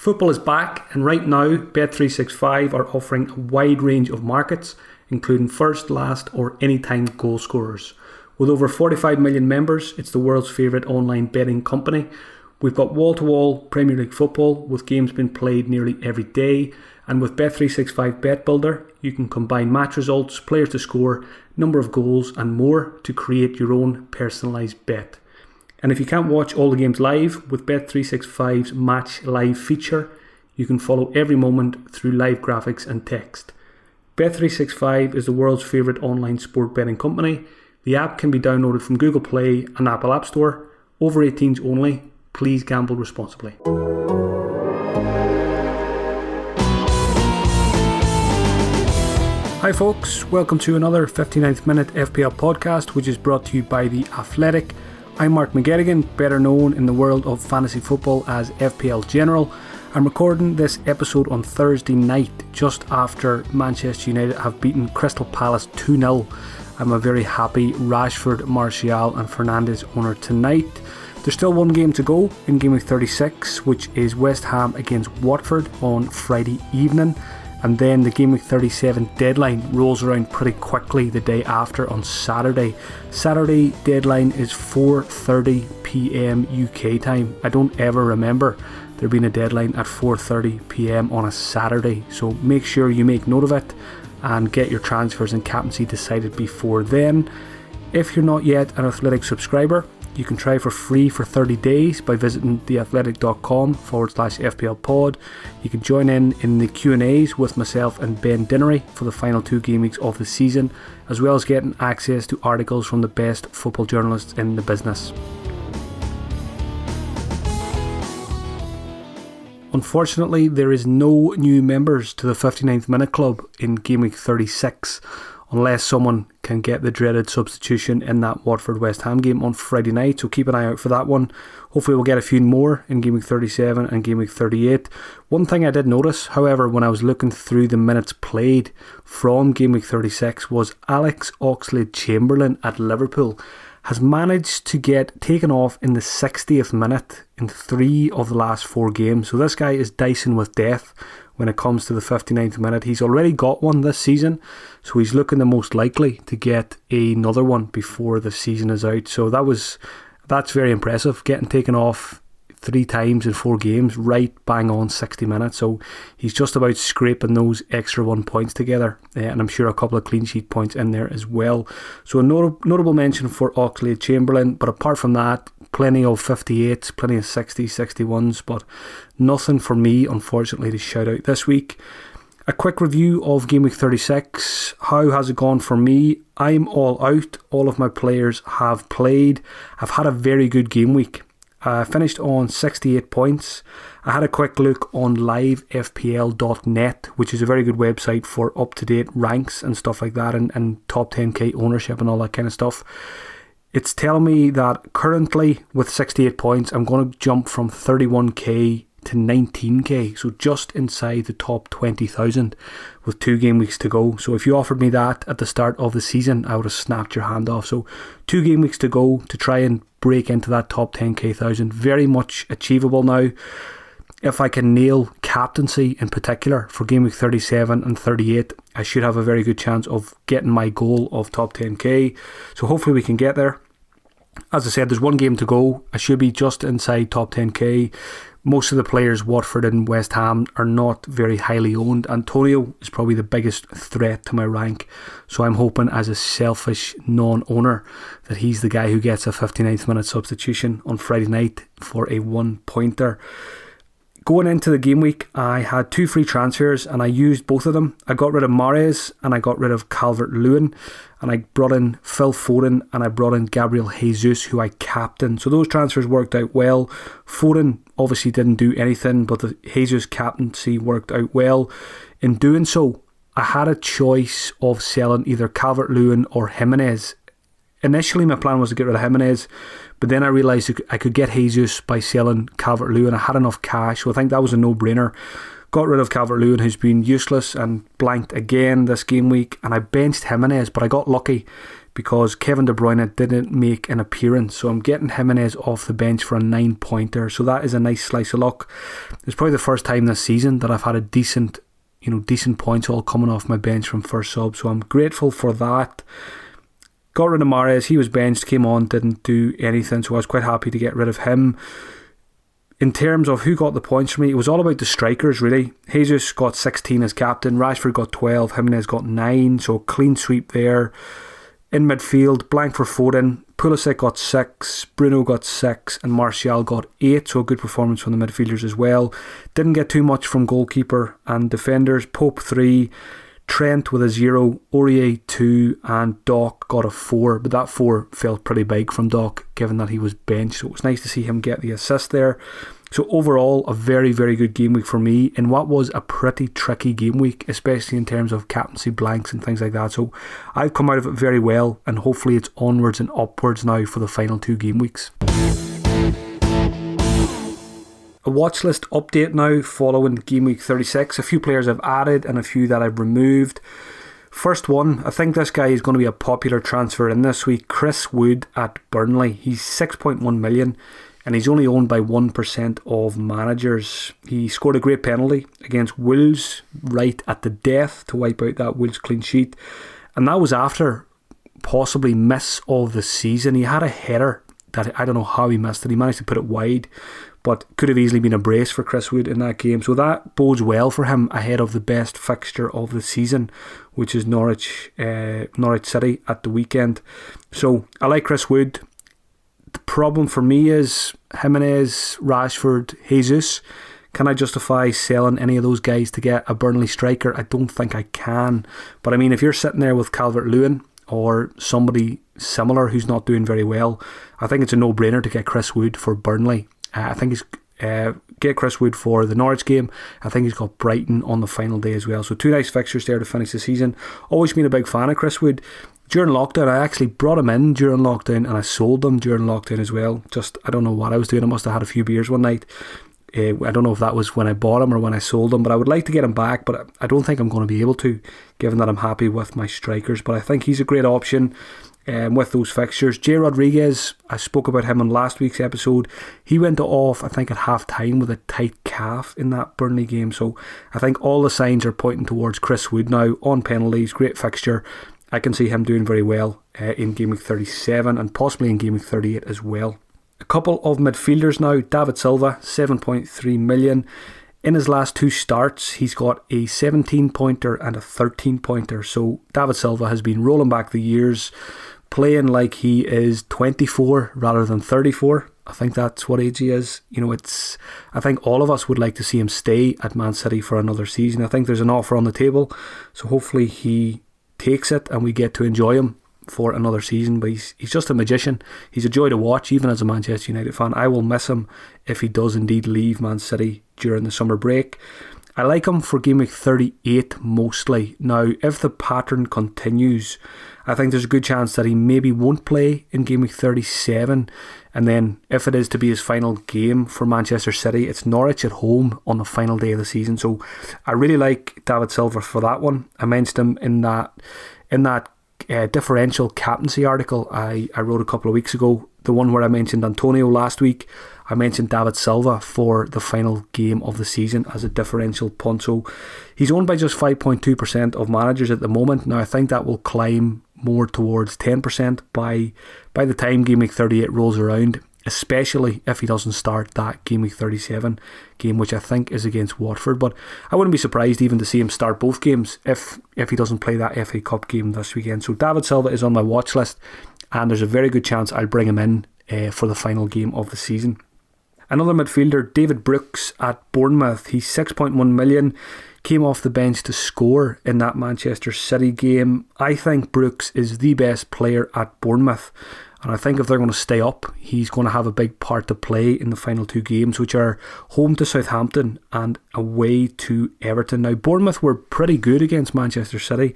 Football is back, and right now Bet365 are offering a wide range of markets, including first, last or anytime goal scorers. With over 45 million members, it's the world's favourite online betting company. We've got wall-to-wall Premier League football with games being played nearly every day, and with Bet365 Bet Builder, you can combine match results, players to score, number of goals and more to create your own personalised bet. And if you can't watch all the games live, with Bet365's Match Live feature, you can follow every moment through live graphics and text. Bet365 is the world's favourite online sport betting company. The app can be downloaded from Google Play and Apple App Store. Over 18s only. Please gamble responsibly. Hi folks, welcome to another 59th Minute FPL podcast, which is brought to you by The Athletic. I'm Mark McGettigan, better known in the world of fantasy football as FPL General. I'm recording this episode on Thursday night, just after Manchester United have beaten Crystal Palace 2-0. I'm a very happy Rashford, Martial and Fernandes owner tonight. There's still one game to go in Gameweek 36, which is West Ham against Watford on Friday evening. And then the Gameweek 37 deadline rolls around pretty quickly the day after on Saturday. Saturday deadline is 4:30pm UK time. I don't ever remember there being a deadline at 4:30pm on a Saturday. So make sure you make note of it and get your transfers and captaincy decided before then. If you're not yet an Athletic subscriber, you can try for free for 30 days by visiting theathletic.com/FPL pod. You can join in the Q&As with myself and Ben Dinnery for the final 2 game weeks of the season, as well as getting access to articles from the best football journalists in the business. Unfortunately, there is no new members to the 59th Minute Club in Gameweek 36, unless someone can get the dreaded substitution in that Watford-West Ham game on Friday night, so keep an eye out for that one. Hopefully we'll get a few more in Gameweek 37 and Gameweek 38. One thing I did notice, however, when I was looking through the minutes played from Gameweek 36 was Alex Oxlade-Chamberlain at Liverpool has managed to get taken off in the 60th minute in 3 of the last 4 games. So this guy is dicing with death when it comes to the 59th minute. He's already got one this season, so he's looking the most likely to get another one before the season is out. So that's very impressive, getting taken off 3 times in 4 games, right bang on 60 minutes. So he's just about scraping those extra 1 points together, and I'm sure a couple of clean sheet points in there as well. So a notable mention for Oxlade-Chamberlain, but apart from that, plenty of 58s, plenty of 60s, 61s, but nothing for me, unfortunately, to shout out this week. A quick review of Gameweek 36. How has it gone for me? I'm all out. All of my players have played. I've had a very good game week. I finished on 68 points. I had a quick look on livefpl.net, which is a very good website for up-to-date ranks and stuff like that, and top 10k ownership and all that kind of stuff. It's telling me that currently with 68 points, I'm going to jump from 31k to 19k, so just inside the top 20,000 with 2 game weeks to go. So if you offered me that at the start of the season, I would have snapped your hand off. So 2 game weeks to go to try and break into that top 10k thousand. Very much achievable now. If I can nail captaincy in particular for game week 37 and 38, I should have a very good chance of getting my goal of top 10k. So hopefully we can get there. As I said, there's 1 game to go. I should be just inside top 10k. Most of the players, Watford and West Ham, are not very highly owned. Antonio is probably the biggest threat to my rank. So I'm hoping, as a selfish non-owner, that he's the guy who gets a 59th minute substitution on Friday night for a 1-pointer. Going into the game week, I had 2 free transfers and I used both of them. I got rid of Mahrez and I got rid of Calvert-Lewin, and I brought in Phil Foden and I brought in Gabriel Jesus, who I captained. So those transfers worked out well. Foden obviously didn't do anything, but the Jesus captaincy worked out well. In doing so, I had a choice of selling either Calvert-Lewin or Jimenez. Initially my plan was to get rid of Jimenez, but then I realised I could get Jesus by selling Calvert-Lewin. I had enough cash, so I think that was a no-brainer. Got rid of Calvert-Lewin, who's been useless and blanked again this game week, and I benched Jimenez, but I got lucky because Kevin De Bruyne didn't make an appearance. So I'm getting Jimenez off the bench for a 9-pointer. So that is a nice slice of luck. It's probably the first time this season that I've had a decent points all coming off my bench from first sub. So I'm grateful for that. Got rid of Mahrez. He was benched, came on, didn't do anything. So I was quite happy to get rid of him. In terms of who got the points for me, it was all about the strikers, really. Jesus got 16 as captain, Rashford got 12, Jimenez got 9, so clean sweep there. In midfield, blank for Foden, Pulisic got 6, Bruno got 6, and Martial got 8, so a good performance from the midfielders as well. Didn't get too much from goalkeeper and defenders. Pope 3, Trent with a 0, Aurier 2, and Doc got a 4, but that 4 felt pretty big from Doc given that he was benched, so it was nice to see him get the assist there. So overall, a very, very good game week for me in what was a pretty tricky game week, especially in terms of captaincy blanks and things like that. So I've come out of it very well, and hopefully it's onwards and upwards now for the final 2 game weeks. A watch list update now following game week 36. A few players I've added and a few that I've removed. First one, I think this guy is going to be a popular transfer in this week. Chris Wood at Burnley. He's 6.1 million. And he's only owned by 1% of managers. He scored a great penalty against Wolves right at the death to wipe out that Wolves clean sheet. And that was after possibly miss of the season. He had a header that I don't know how he missed it. He managed to put it wide, but could have easily been a brace for Chris Wood in that game. So that bodes well for him ahead of the best fixture of the season, which is Norwich City at the weekend. So I like Chris Wood. The problem for me is Jimenez, Rashford, Jesus. Can I justify selling any of those guys to get a Burnley striker? I don't think I can. But I mean, if you're sitting there with Calvert-Lewin or somebody similar who's not doing very well, I think it's a no-brainer to get Chris Wood for Burnley. I think he's get Chris Wood for the Norwich game. I think he's got Brighton on the final day as well. So 2 nice fixtures there to finish the season. Always been a big fan of Chris Wood. During lockdown, I actually brought him in during lockdown and I sold him during lockdown as well. Just, I don't know what I was doing. I must have had a few beers one night. I don't know if that was when I bought him or when I sold him, but I would like to get him back, but I don't think I'm going to be able to, given that I'm happy with my strikers. But I think he's a great option with those fixtures. Jay Rodriguez, I spoke about him on last week's episode. He went off, I think, at half time with a tight calf in that Burnley game. So I think all the signs are pointing towards Chris Wood now on penalties. Great fixture. I can see him doing very well in Game Week 37 and possibly in Game Week 38 as well. A couple of midfielders now. David Silva, 7.3 million. In his last 2 starts, he's got a 17-pointer and a 13-pointer. So David Silva has been rolling back the years, playing like he is 24 rather than 34. I think that's what age he is. I think all of us would like to see him stay at Man City for another season. I think there's an offer on the table, so hopefully he takes it and we get to enjoy him for another season. But he's just a magician. He's a joy to watch, even as a Manchester United fan. I will miss him if he does indeed leave Man City during the summer break. I like him for Game Week 38 mostly. Now, if the pattern continues, I think there's a good chance that he maybe won't play in Game Week 37. And then if it is to be his final game for Manchester City, it's Norwich at home on the final day of the season. So I really like David Silva for that one. I mentioned him in that differential captaincy article I wrote a couple of weeks ago. The one where I mentioned Antonio last week. I mentioned David Silva for the final game of the season as a differential punt. So he's owned by just 5.2% of managers at the moment. Now I think that will climb more towards 10% by the time Game Week 38 rolls around, especially if he doesn't start that Game Week 37 game, which I think is against Watford. But I wouldn't be surprised even to see him start both games if he doesn't play that FA Cup game this weekend. So David Silva is on my watch list, and there's a very good chance I'll bring him in for the final game of the season. Another midfielder, David Brooks at Bournemouth. He's 6.1 million. Came off the bench to score in that Manchester City game. I think Brooks is the best player at Bournemouth. And I think if they're going to stay up, he's going to have a big part to play in the final 2 games, which are home to Southampton and away to Everton. Now, Bournemouth were pretty good against Manchester City.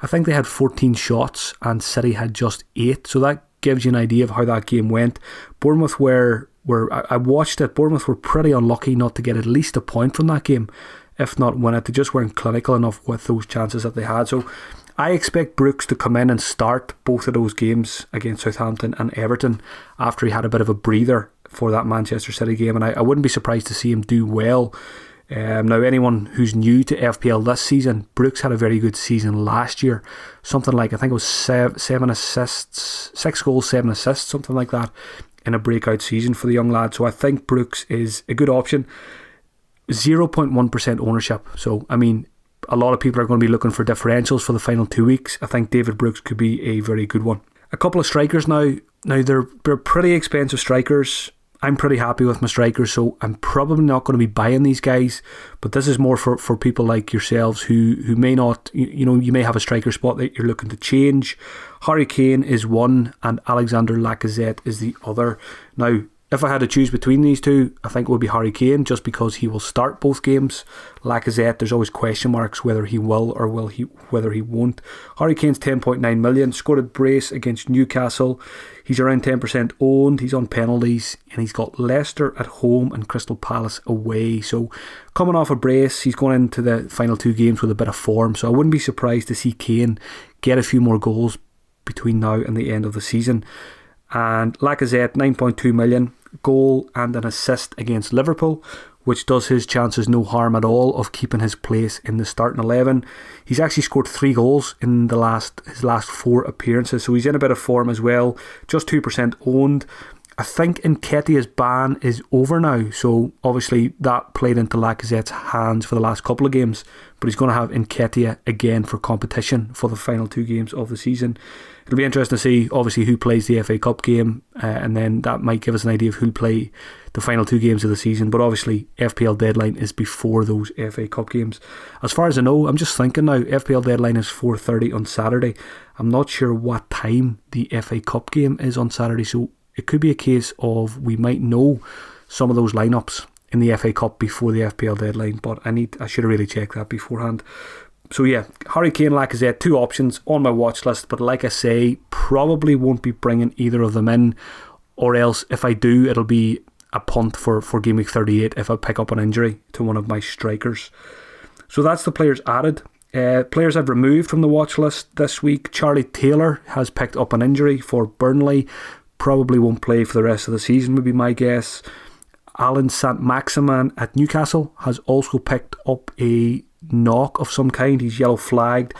I think they had 14 shots and City had just 8. So that gives you an idea of how that game went. Bournemouth I watched it. Bournemouth were pretty unlucky not to get at least a point from that game, if not win it. They just weren't clinical enough with those chances that they had. So I expect Brooks to come in and start both of those games against Southampton and Everton after he had a bit of a breather for that Manchester City game, and I wouldn't be surprised to see him do well. Now, anyone who's new to FPL this season, Brooks had a very good season last year. Something like, I think it was 7 assists, 6 goals, 7 assists, something like that, in a breakout season for the young lad. So I think Brooks is a good option. 0.1% ownership. So, I mean, a lot of people are going to be looking for differentials for the final 2 weeks. I think David Brooks could be a very good one. A couple of strikers now. Now, they're pretty expensive strikers. I'm pretty happy with my strikers, so I'm probably not going to be buying these guys, but this is more for people like yourselves who may not, you may have a striker spot that you're looking to change. Harry Kane is one and Alexander Lacazette is the other. Now, if I had to choose between these two, I think it would be Harry Kane, just because he will start both games. Lacazette, there's always question marks whether he will or whether he won't. Harry Kane's 10.9 million, scored a brace against Newcastle. He's around 10% owned, he's on penalties, and he's got Leicester at home and Crystal Palace away. So coming off a brace, he's going into the final 2 games with a bit of form, so I wouldn't be surprised to see Kane get a few more goals between now and the end of the season. And Lacazette, 9.2 million, goal and an assist against Liverpool, which does his chances no harm at all of keeping his place in the starting 11. He's actually scored 3 goals in his last 4 appearances, so he's in a bit of form as well. Just 2% owned. I think Nketiah's ban is over now, so obviously that played into Lacazette's hands for the last couple of games, but he's going to have Nketiah again for competition for the final 2 games of the season. It'll be interesting to see obviously who plays the FA Cup game, and then that might give us an idea of who'll play the final 2 games of the season, but obviously FPL deadline is before those FA Cup games. As far as I know, I'm just thinking now, FPL deadline is 4:30 on Saturday. I'm not sure what time the FA Cup game is on Saturday, so it could be a case of we might know some of those lineups in the FA Cup before the FPL deadline, but I should have really checked that beforehand. So yeah, Harry Kane, Lacazette, 2 options on my watch list, but like I say, probably won't be bringing either of them in, or else if I do, it'll be a punt for Game Week 38 if I pick up an injury to one of my strikers. So that's the players added. Players I've removed from the watch list this week. Charlie Taylor has picked up an injury for Burnley. Probably won't play for the rest of the season, would be my guess. Alan Saint-Maximin at Newcastle has also picked up a knock of some kind. He's yellow flagged.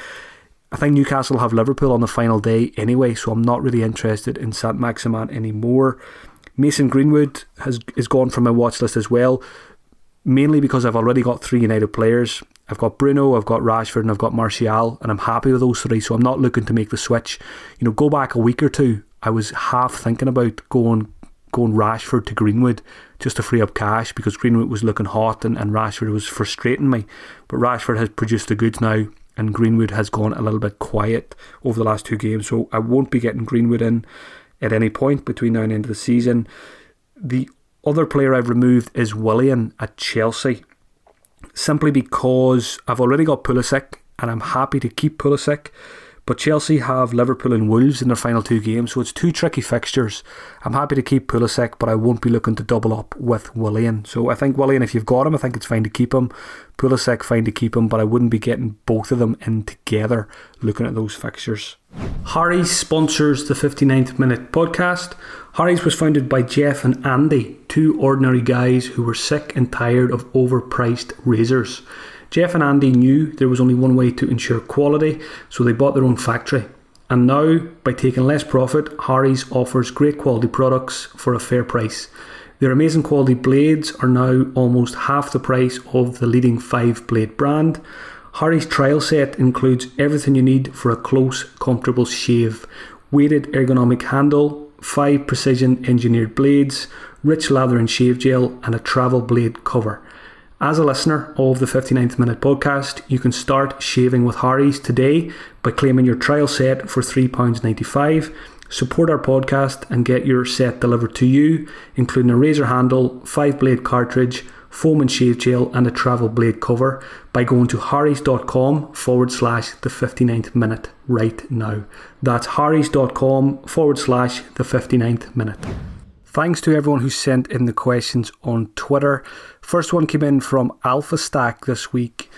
I think Newcastle have Liverpool on the final day anyway, so I'm not really interested in Saint-Maximin anymore. Mason Greenwood is gone from my watch list as well, mainly because I've already got 3 United players. I've got Bruno, I've got Rashford, and I've got Martial, and I'm happy with those 3, so I'm not looking to make the switch. Go back a week or 2, I was half thinking about going Rashford to Greenwood just to free up cash, because Greenwood was looking hot and Rashford was frustrating me. But Rashford has produced the goods now, and Greenwood has gone a little bit quiet over the last 2 games, so I won't be getting Greenwood in at any point between now and the end of the season. The other player I've removed is Willian at Chelsea, simply because I've already got Pulisic and I'm happy to keep Pulisic, but Chelsea have Liverpool and Wolves in their final 2 games, so it's 2 tricky fixtures. I'm happy to keep Pulisic, but I won't be looking to double up with Willian. So I think Willian, if you've got him, I think it's fine to keep him. Pulisic, fine to keep him, but I wouldn't be getting both of them in together looking at those fixtures. Harry's sponsors the 59th Minute podcast. Harry's was founded by Jeff and Andy, 2 ordinary guys who were sick and tired of overpriced razors. Jeff and Andy knew there was only one way to ensure quality, so they bought their own factory. And now, by taking less profit, Harry's offers great quality products for a fair price. Their amazing quality blades are now almost half the price of the leading 5-blade brand. Harry's trial set includes everything you need for a close, comfortable shave. Weighted ergonomic handle, 5 precision engineered blades, rich lather and shave gel, and a travel blade cover. As a listener of the 59th Minute podcast, you can start shaving with Harry's today by claiming your trial set for £3.95. Support our podcast and get your set delivered to you, including a razor handle, 5-blade cartridge, foam and shave gel, and a travel blade cover by going to harrys.com/the 59th minute right now. That's harrys.com/the 59th minute. Thanks to everyone who sent in the questions on Twitter. First one came in from Alpha Stack this week.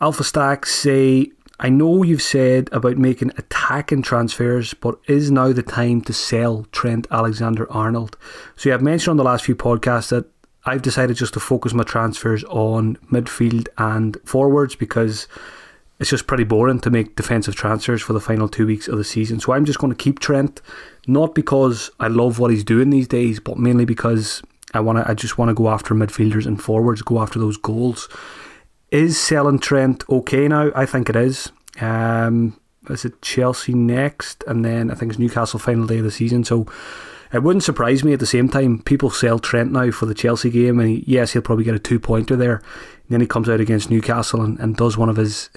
Alpha Stack say, I know you've said about making attacking transfers, but is now the time to sell Trent Alexander-Arnold? So I've mentioned on the last few podcasts that I've decided just to focus my transfers on midfield and forwards because it's just pretty boring to make defensive transfers for the final 2 weeks of the season. So I'm just going to keep Trent, not because I love what he's doing these days, but mainly because I just want to go after midfielders and forwards, go after those goals. Is selling Trent okay now? I think it is. Is it Chelsea next? And then I think it's Newcastle final day of the season. So it wouldn't surprise me at the same time. People sell Trent now for the Chelsea game. And yes, he'll probably get a 2-pointer there. And then he comes out against Newcastle and does one of his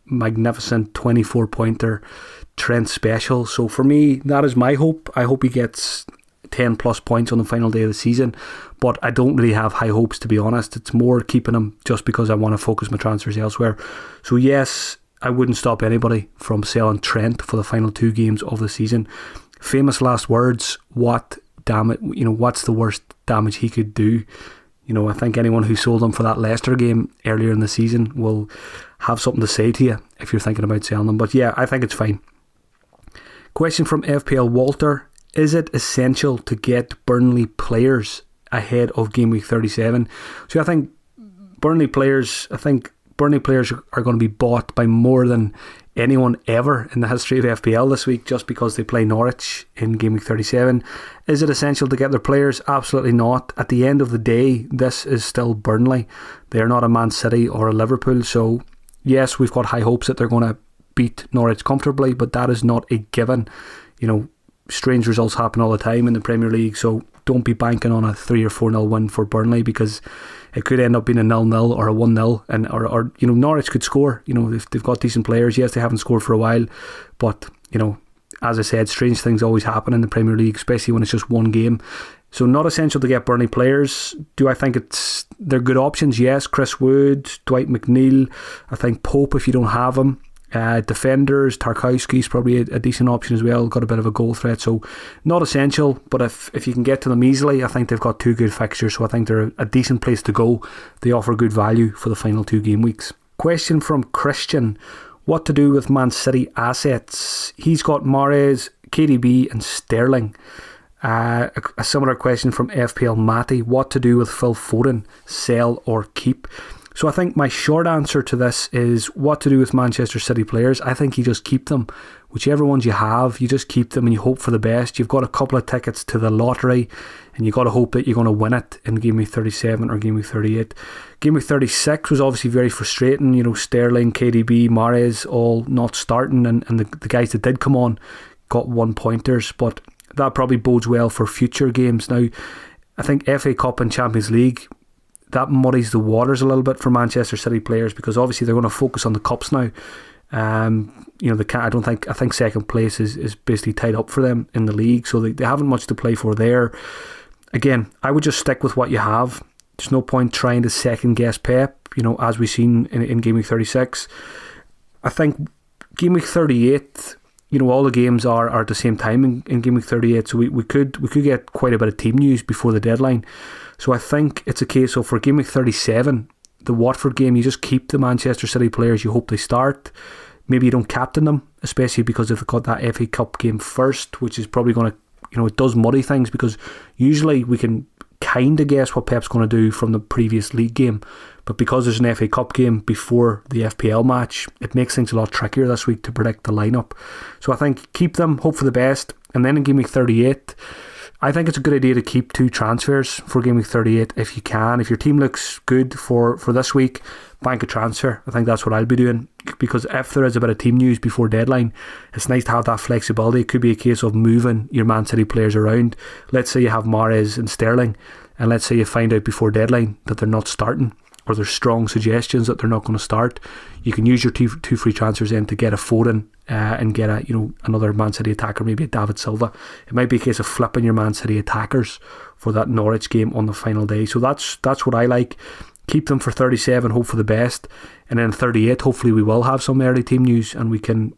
magnificent 24-pointer Trent special. So for me, that is my hope. I hope he gets 10 plus points on the final day of the season, but I don't really have high hopes, to be honest. It's more keeping him just because I want to focus my transfers elsewhere. So yes, I wouldn't stop anybody from selling Trent for the final 2 games of the season. Famous last words. What's the worst damage he could do? I think anyone who sold him for that Leicester game earlier in the season will have something to say to you if you're thinking about selling them. But yeah, I think it's fine. Question from FPL Walter. Is it essential to get Burnley players ahead of Game Week 37? So I think Burnley players are going to be bought by more than anyone ever in the history of FPL this week just because they play Norwich in Game Week 37. Is it essential to get their players? Absolutely not. At the end of the day, this is still Burnley. They're not a Man City or a Liverpool. So yes, we've got high hopes that they're going to beat Norwich comfortably, but that is not a given. Strange results happen all the time in the Premier League, so don't be banking on a 3 or 4-0 win for Burnley because it could end up being a 0-0 or a 1-0, and or Norwich could score. They've got decent players. Yes, they haven't scored for a while, but as I said, strange things always happen in the Premier League, especially when it's just one game. So not essential to get Burnley players. Do I think they're good options? Yes, Chris Wood, Dwight McNeil. I think Pope if you don't have him. Defenders, Tarkowski's probably a decent option as well. Got a bit of a goal threat, so not essential, but if you can get to them easily, I think they've got 2 good fixtures, so I think they're a decent place to go. They offer good value for the final 2 game weeks. Question from Christian. What to do with Man City assets? He's got Mahrez, KDB and Sterling. A similar question from FPL Matty. What to do with Phil Foden? Sell or keep? So I think my short answer to this is what to do with Manchester City players. I think you just keep them. Whichever ones you have, you just keep them and you hope for the best. You've got a couple of tickets to the lottery and you've got to hope that you're going to win it in Game Week 37 or Game Week 38. Game Week 36 was obviously very frustrating. Sterling, KDB, Mahrez all not starting and the guys that did come on got 1-pointers, but that probably bodes well for future games. Now, I think FA Cup and Champions League, that muddies the waters a little bit for Manchester City players because obviously they're going to focus on the cups now. I think second place is basically tied up for them in the league, so they haven't much to play for there. Again, I would just stick with what you have. There's no point trying to second guess Pep, as we've seen in Game Week 36. I think Game Week 38, all the games are at the same time in Game Week 38, so we could get quite a bit of team news before the deadline. So I think it's a case of for Game Week 37, the Watford game, you just keep the Manchester City players, you hope they start. Maybe you don't captain them, especially because they've got that FA Cup game first, which is probably going to, it does muddy things because usually we can kind of guess what Pep's going to do from the previous league game. But because there's an FA Cup game before the FPL match, it makes things a lot trickier this week to predict the lineup. So I think keep them, hope for the best. And then in Game Week 38, I think it's a good idea to keep 2 transfers for Game Week 38 if you can. If your team looks good for this week, bank a transfer. I think that's what I'll be doing because if there is a bit of team news before deadline, it's nice to have that flexibility. It could be a case of moving your Man City players around. Let's say you have Mahrez and Sterling and let's say you find out before deadline that they're not starting or there's strong suggestions that they're not going to start. You can use your two free transfers in to get a Foden and get another Man City attacker, maybe a David Silva. It might be a case of flipping your Man City attackers for that Norwich game on the final day. So that's what I like. Keep them for 37, hope for the best, and then 38, hopefully we will have some early team news and we can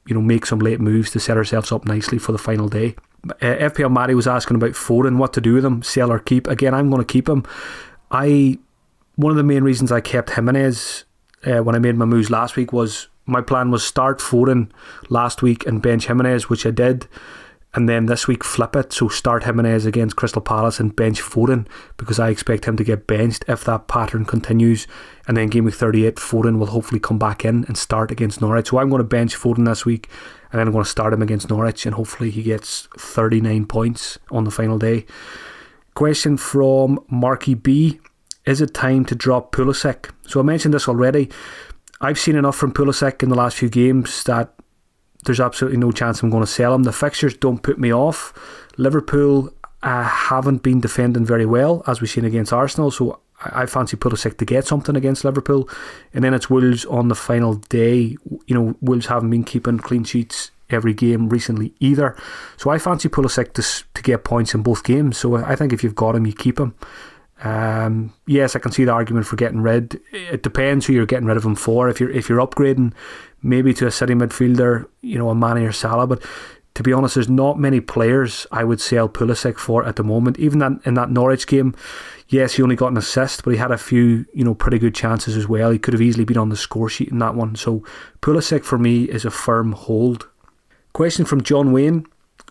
make some late moves to set ourselves up nicely for the final day. FPL Matty was asking about Foden, what to do with him, sell or keep. Again, I'm going to keep him. One of the main reasons I kept Jimenez when I made my moves last week was my plan was start Foden last week and bench Jimenez, which I did. And then this week flip it, so start Jimenez against Crystal Palace and bench Foden, because I expect him to get benched if that pattern continues. And then game week 38, Foden will hopefully come back in and start against Norwich. So I'm going to bench Foden this week, and then I'm going to start him against Norwich, and hopefully he gets 39 points on the final day. Question from Marky B. Is it time to drop Pulisic? So I mentioned this already. I've seen enough from Pulisic in the last few games that there's absolutely no chance I'm going to sell him. The fixtures don't put me off. Liverpool haven't been defending very well, as we've seen against Arsenal, so I fancy Pulisic to get something against Liverpool. And then it's Wolves on the final day. Wolves haven't been keeping clean sheets every game recently either. So I fancy Pulisic to get points in both games. So I think if you've got him, you keep him. Yes, I can see the argument for getting rid. It depends who you're getting rid of him for. If you're upgrading maybe to a City midfielder, a Mane or Salah, but to be honest, there's not many players I would sell Pulisic for at the moment. Even in that Norwich game, yes, he only got an assist, but he had a few pretty good chances as well. He could have easily been on the score sheet in that one. So Pulisic for me is a firm hold. Question from John Wayne: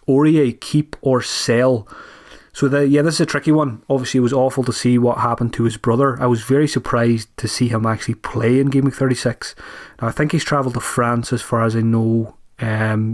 Aurier, keep or sell? So this is a tricky one. Obviously, it was awful to see what happened to his brother. I was very surprised to see him actually play in Game Week 36. Now, I think he's travelled to France, as far as I know,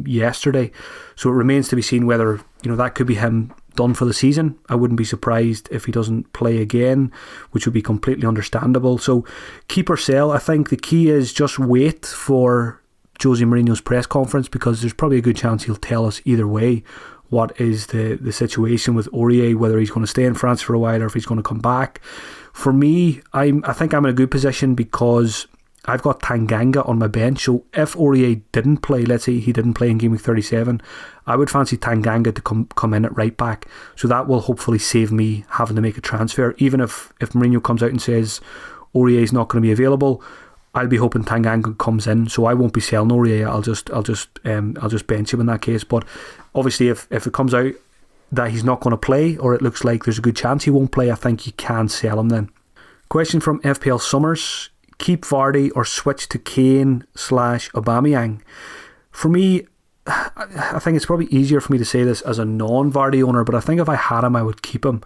yesterday. So it remains to be seen whether that could be him done for the season. I wouldn't be surprised if he doesn't play again, which would be completely understandable. So keep or sell. I think the key is just wait for Jose Mourinho's press conference, because there's probably a good chance he'll tell us either way what is the situation with Aurier, whether he's going to stay in France for a while or if he's going to come back. For me, I think I'm in a good position because I've got Tanganga on my bench. So if Aurier didn't play, let's say he didn't play in Game Week 37, I would fancy Tanganga to come in at right back. So that will hopefully save me having to make a transfer. Even if Mourinho comes out and says Aurier is not going to be available, I'll be hoping Tanganga comes in, so I won't be selling Aurier. I'll just bench him in that case. But obviously, if it comes out that he's not going to play, or it looks like there's a good chance he won't play, I think you can sell him then. Question from FPL Summers: keep Vardy or switch to Kane/Aubameyang? For me, I think it's probably easier for me to say this as a non-Vardy owner, but I think if I had him, I would keep him.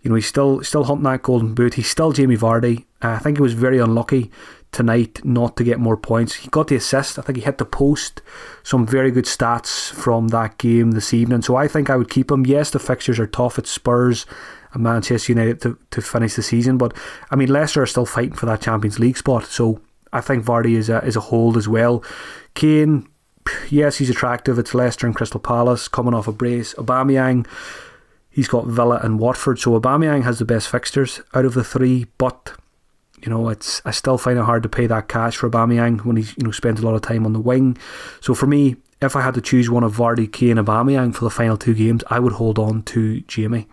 He's still hunting that golden boot. He's still Jamie Vardy. I think he was very unlucky tonight not to get more points. He got the assist. I think he hit the post. Some very good stats from that game this evening. So I think I would keep him. Yes, the fixtures are tough. It's Spurs and Manchester United to finish the season. But I mean, Leicester are still fighting for that Champions League spot. So I think Vardy is a hold as well. Kane, yes, he's attractive. It's Leicester and Crystal Palace coming off a brace. Aubameyang, he's got Villa and Watford. So Aubameyang has the best fixtures out of the three. But I still find it hard to pay that cash for Aubameyang when he's spent a lot of time on the wing. So for me, if I had to choose one of Vardy, Kane, Aubameyang for the final two games, I would hold on to Jamie.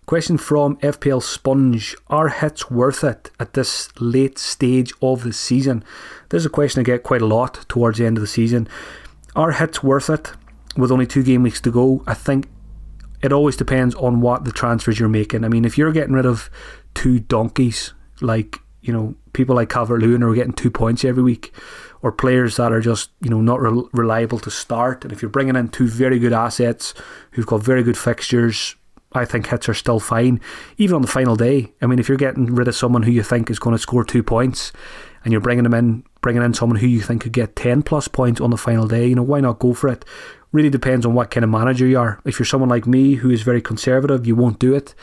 Question from FPL Sponge: are hits worth it at this late stage of the season? This is a question I get quite a lot towards the end of the season. Are hits worth it with only 2 game weeks to go? I think it always depends on what the transfers you're making. I mean, if you're getting rid of 2 donkeys, like people like Calvert-Lewin are getting 2 points every week, or players that are just not reliable to start, and if you're bringing in 2 very good assets who've got very good fixtures, I think hits are still fine, even on the final day. I mean, if you're getting rid of someone who you think is going to score 2 points, and you're bringing in someone who you think could get 10 plus points on the final day, why not go for it? Really depends on what kind of manager you are. If you're someone like me who is very conservative, you won't do it.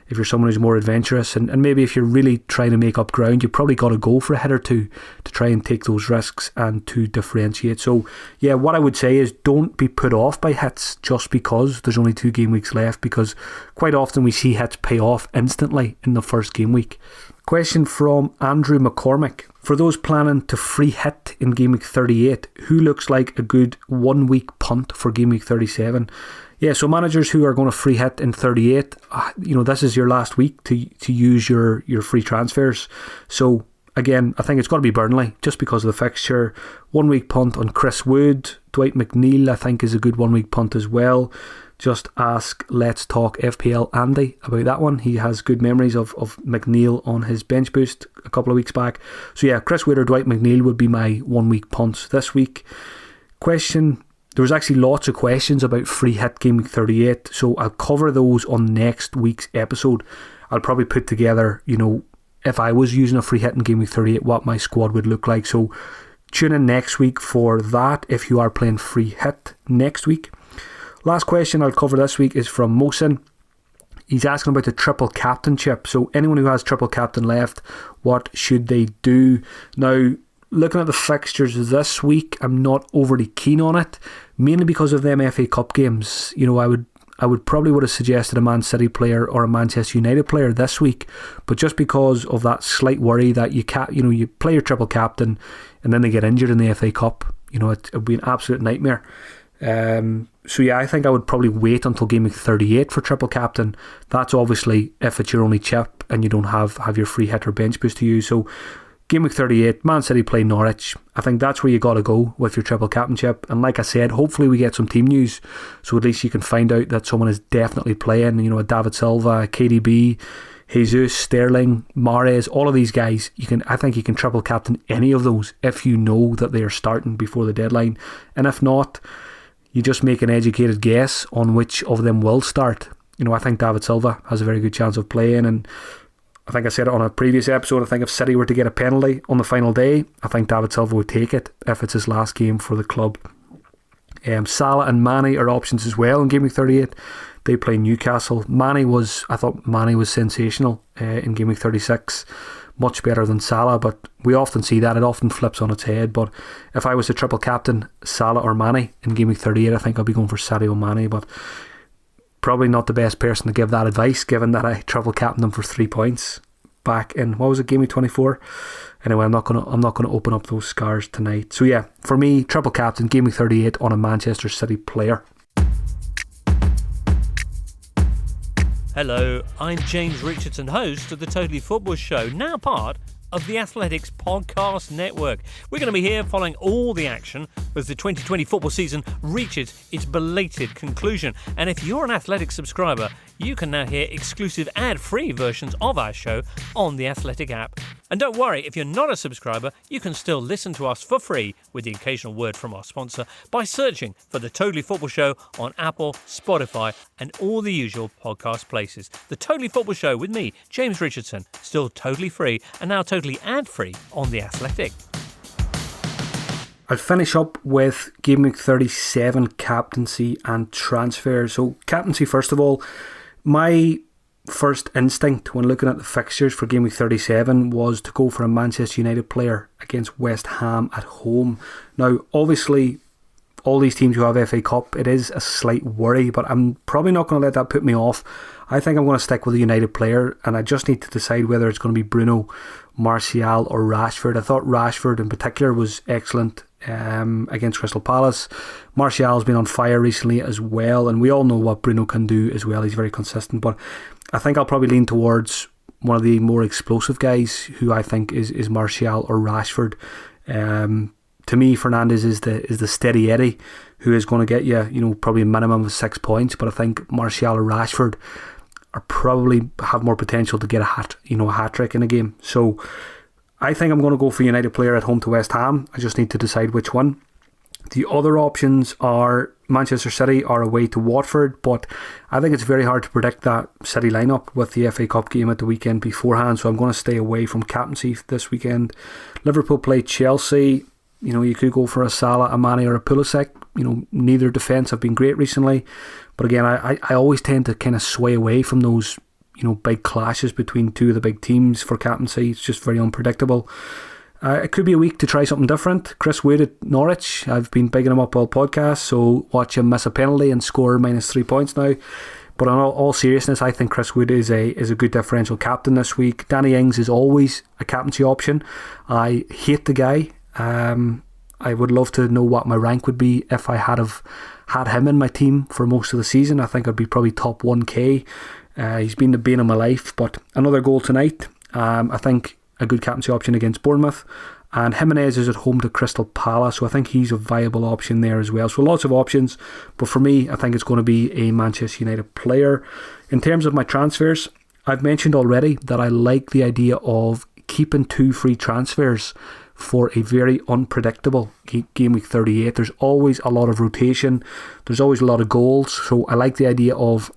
If you're someone who's more adventurous, and maybe if you're really trying to make up ground, you probably got to go for a hit or 2 to try and take those risks and to differentiate. So yeah, what I would say is don't be put off by hits just because there's only 2 game weeks left, because quite often we see hits pay off instantly in the first game week. Question from Andrew McCormick: for those planning to free hit in Game Week 38, who looks like a good 1 week punt for Game Week 37? Yeah, so managers who are going to free hit in 38, this is your last week to use your free transfers. So again, I think it's got to be Burnley just because of the fixture. 1 week punt on Chris Wood. Dwight McNeil, I think, is a good 1 week punt as well. just ask Let's Talk FPL Andy about that one. He has good memories of McNeil on his bench boost a couple of weeks back. So yeah, Chris Wood or Dwight McNeil would be my 1 week punts this week. There was actually lots of questions about free hit Game Week 38, so I'll cover those on next week's episode. I'll probably put together, if I was using a free hit in Game Week 38, what my squad would look like. So tune in next week for that if you are playing free hit next week. Last question I'll cover this week is from Mohsin. He's asking about the triple captainship. So anyone who has triple captain left, what should they do? Now, looking at the fixtures this week, I'm not overly keen on it, mainly because of them FA Cup games. I would probably would have suggested a Man City player or a Manchester United player this week, but just because of that slight worry that you play your triple captain and then they get injured in the FA Cup, it would be an absolute nightmare. So yeah, I think I would probably wait until Game Week 38 for triple captain. That's obviously if it's your only chip and you don't have your free hit or bench boost to use. So Game Week 38, Man City play Norwich. I think that's where you got to go with your triple captainship. And like I said, hopefully we get some team news, so at least you can find out that someone is definitely playing. A David Silva, KDB, Jesus, Sterling, Mahrez, all of these guys. I think you can triple captain any of those if you know that they are starting before the deadline. And if not, you just make an educated guess on which of them will start. I think David Silva has a very good chance of playing, and I think I said it on a previous episode, I think if City were to get a penalty on the final day, I think David Silva would take it if it's his last game for the club. Salah and Mane are options as well in Game Week 38. They play Newcastle. I thought Mane was sensational in Game Week 36. Much better than Salah, but we often see that. It often flips on its head. But if I was a triple captain, Salah or Mane in Game Week 38, I think I'd be going for Sadio Mane, but probably not the best person to give that advice, given that I triple captained them for 3 points back in, what was it, Game Week 24? Anyway, I'm not gonna open up those scars tonight. So yeah, for me, triple captain, Game Week 38 on a Manchester City player. Hello, I'm James Richardson, host of the Totally Football Show, now part of the Athletics Podcast Network. We're going to be here following all the action as the 2020 football season reaches its belated conclusion. And if you're an Athletics subscriber, you can now hear exclusive ad-free versions of our show on the Athletic app. And don't worry, if you're not a subscriber, you can still listen to us for free with the occasional word from our sponsor by searching for the Totally Football Show on Apple, Spotify, and all the usual podcast places. The Totally Football Show with me, James Richardson, still totally free and now totally ad-free on the Athletic. I'll finish up with Game Week 37 captaincy and transfer. So captaincy, first of all, my first instinct when looking at the fixtures for Game Week 37 was to go for a Manchester United player against West Ham at home. Now, obviously, all these teams who have FA Cup, it is a slight worry, but I'm probably not going to let that put me off. I think I'm going to stick with a United player, and I just need to decide whether it's going to be Bruno, Martial or Rashford. I thought Rashford in particular was excellent against Crystal Palace. Martial's been on fire recently as well, and we all know what Bruno can do as well. He's very consistent, but I think I'll probably lean towards one of the more explosive guys, who I think is Martial or Rashford. To me, Fernandes is the steady Eddie who is going to get you, probably a minimum of 6 points. But I think Martial or Rashford are probably have more potential to get a hat trick in a game. So I think I'm going to go for United player at home to West Ham. I just need to decide which one. The other options are Manchester City or away to Watford, but I think it's very hard to predict that City lineup with the FA Cup game at the weekend beforehand, so I'm going to stay away from captaincy this weekend. Liverpool play Chelsea. You could go for a Salah, a Mane or a Pulisic. Neither defence have been great recently, but again, I always tend to kind of sway away from those big clashes between two of the big teams for captaincy. It's just very unpredictable. It could be a week to try something different. Chris Wood at Norwich, I've been bigging him up all podcasts, so watch him miss a penalty and score -3 points now. But in all seriousness, I think Chris Wood is a good differential captain this week. Danny Ings is always a captaincy option. I hate the guy. I would love to know what my rank would be if I had him in my team for most of the season. I think I'd be probably top 1k. He's been the bane of my life, but another goal tonight. I think a good captaincy option against Bournemouth. And Jimenez is at home to Crystal Palace, so I think he's a viable option there as well. So lots of options, but for me, I think it's going to be a Manchester United player. In terms of my transfers, I've mentioned already that I like the idea of keeping 2 free transfers for a very unpredictable game week 38. There's always a lot of rotation, there's always a lot of goals, so I like the idea of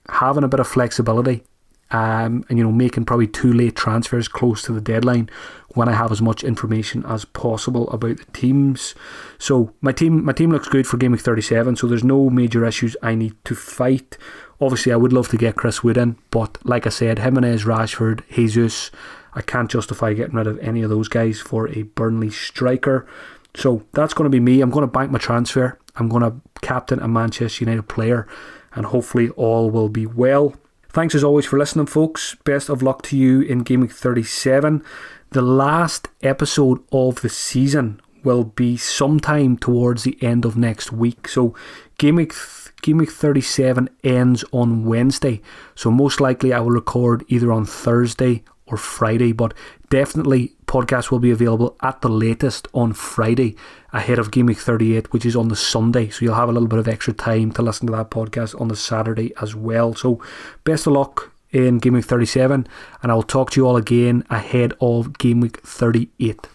having a bit of flexibility. And making probably 2 late transfers close to the deadline when I have as much information as possible about the teams. So my team looks good for Game Week 37, so there's no major issues I need to fight. Obviously, I would love to get Chris Wood in, but like I said, Jimenez, Rashford, Jesus, I can't justify getting rid of any of those guys for a Burnley striker. So that's going to be me. I'm going to bank my transfer. I'm going to captain a Manchester United player, and hopefully all will be well. Thanks as always for listening, folks. Best of luck to you in Game Week 37. The last episode of the season will be sometime towards the end of next week. So Game Week 37 ends on Wednesday. So most likely I will record either on Thursday or Friday, but definitely podcasts will be available at the latest on Friday ahead of Game Week 38, which is on the Sunday, so you'll have a little bit of extra time to listen to that podcast on the Saturday as well. So best of luck in Game Week 37, and I'll talk to you all again ahead of Game Week 38.